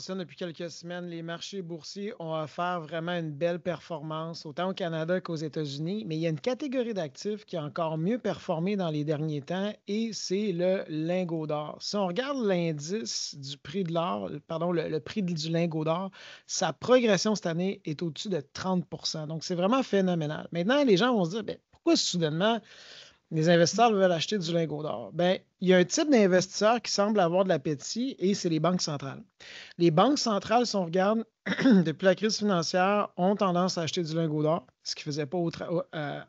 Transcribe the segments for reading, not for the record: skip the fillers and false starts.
mentionne depuis quelques semaines, les marchés boursiers ont offert vraiment une belle performance, autant au Canada qu'aux États-Unis, mais il y a une catégorie d'actifs qui a encore mieux performé dans les derniers temps et c'est le lingot d'or. Si on regarde l'indice du prix de l'or, pardon, le prix du lingot d'or, sa progression cette année est au-dessus de 30 %. Donc, c'est vraiment phénoménal. Maintenant, les gens vont se dire, ben, pourquoi soudainement les investisseurs veulent acheter du lingot d'or? Bien, il y a un type d'investisseur qui semble avoir de l'appétit et c'est les banques centrales. Les banques centrales, si on regarde, depuis la crise financière, ont tendance à acheter du lingot d'or, ce qu'ils ne faisaient pas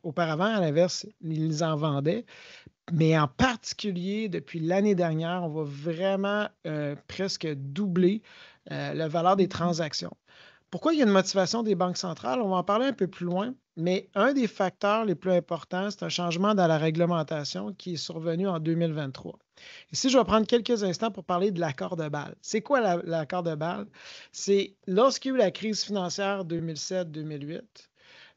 auparavant. À l'inverse, ils en vendaient. Mais en particulier, depuis l'année dernière, on va vraiment presque doubler la valeur des transactions. Pourquoi il y a une motivation des banques centrales? On va en parler un peu plus loin, mais un des facteurs les plus importants, c'est un changement dans la réglementation qui est survenu en 2023. Ici, je vais prendre quelques instants pour parler de l'accord de Bâle. C'est quoi l'accord de Bâle? C'est lorsqu'il y a eu la crise financière 2007-2008,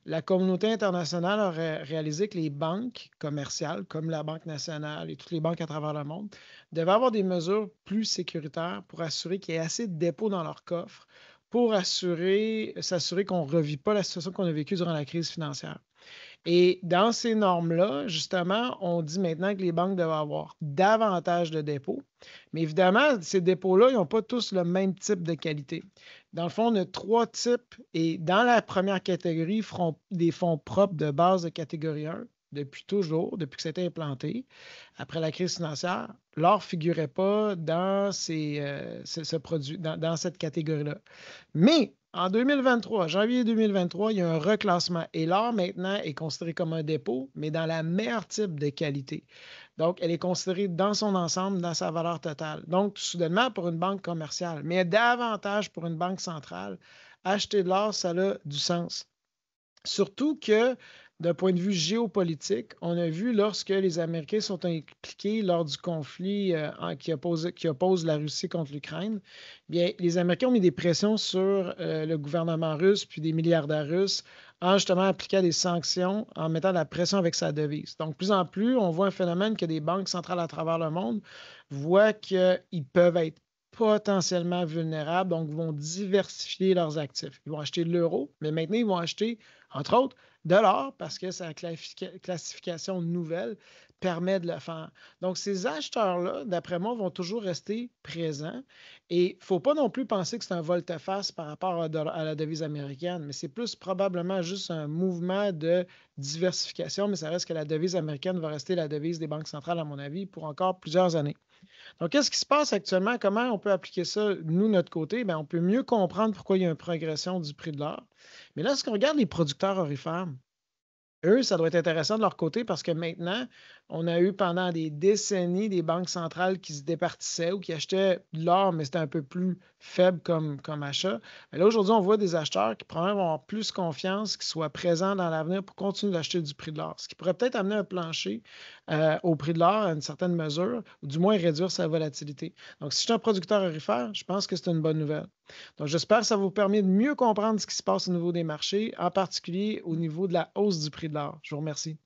la communauté internationale a réalisé que les banques commerciales, comme la Banque nationale et toutes les banques à travers le monde, devaient avoir des mesures plus sécuritaires pour assurer qu'il y ait assez de dépôts dans leurs coffres pour s'assurer qu'on ne revit pas la situation qu'on a vécue durant la crise financière. Et dans ces normes-là, justement, on dit maintenant que les banques doivent avoir davantage de dépôts. Mais évidemment, ces dépôts-là, ils n'ont pas tous le même type de qualité. Dans le fond, on a 3 types. Et dans la première catégorie, des fonds propres de base de catégorie 1 depuis toujours, depuis que ça a été implanté. Après la crise financière, l'or ne figurait pas dans ce produit, dans cette catégorie-là. Mais en 2023, janvier 2023, il y a un reclassement et l'or maintenant est considéré comme un dépôt, mais dans la meilleure type de qualité. Donc, elle est considérée dans son ensemble, dans sa valeur totale. Donc, soudainement, pour une banque commerciale, mais davantage pour une banque centrale, acheter de l'or, ça a du sens. Surtout que, d'un point de vue géopolitique, on a vu lorsque les Américains sont impliqués lors du conflit qui oppose la Russie contre l'Ukraine, bien, les Américains ont mis des pressions sur le gouvernement russe puis des milliardaires russes en justement appliquant des sanctions, en mettant de la pression avec sa devise. Donc, de plus en plus, on voit un phénomène que des banques centrales à travers le monde voient qu'ils peuvent être potentiellement vulnérables, donc vont diversifier leurs actifs. Ils vont acheter de l'euro, mais maintenant, ils vont acheter, entre autres, de l'or parce que sa classification nouvelle permet de le faire. Donc, ces acheteurs-là, d'après moi, vont toujours rester présents. Et il ne faut pas non plus penser que c'est un volte-face par rapport à la devise américaine, mais c'est plus probablement juste un mouvement de diversification, mais ça reste que la devise américaine va rester la devise des banques centrales, à mon avis, pour encore plusieurs années. Donc, qu'est-ce qui se passe actuellement? Comment on peut appliquer ça, nous, notre côté? Bien, on peut mieux comprendre pourquoi il y a une progression du prix de l'or. Mais là, lorsqu'on regarde les producteurs orifères, eux, ça doit être intéressant de leur côté parce que maintenant, on a eu pendant des décennies des banques centrales qui se départissaient ou qui achetaient de l'or, mais c'était un peu plus faible comme achat. Mais là, aujourd'hui, on voit des acheteurs qui probablement vont avoir plus confiance, qui soient présents dans l'avenir pour continuer d'acheter du prix de l'or. Ce qui pourrait peut-être amener un plancher au prix de l'or à une certaine mesure, ou du moins réduire sa volatilité. Donc, si je suis un producteur aurifère, je pense que c'est une bonne nouvelle. Donc, j'espère que ça vous permet de mieux comprendre ce qui se passe au niveau des marchés, en particulier au niveau de la hausse du prix de l'or. Je vous remercie.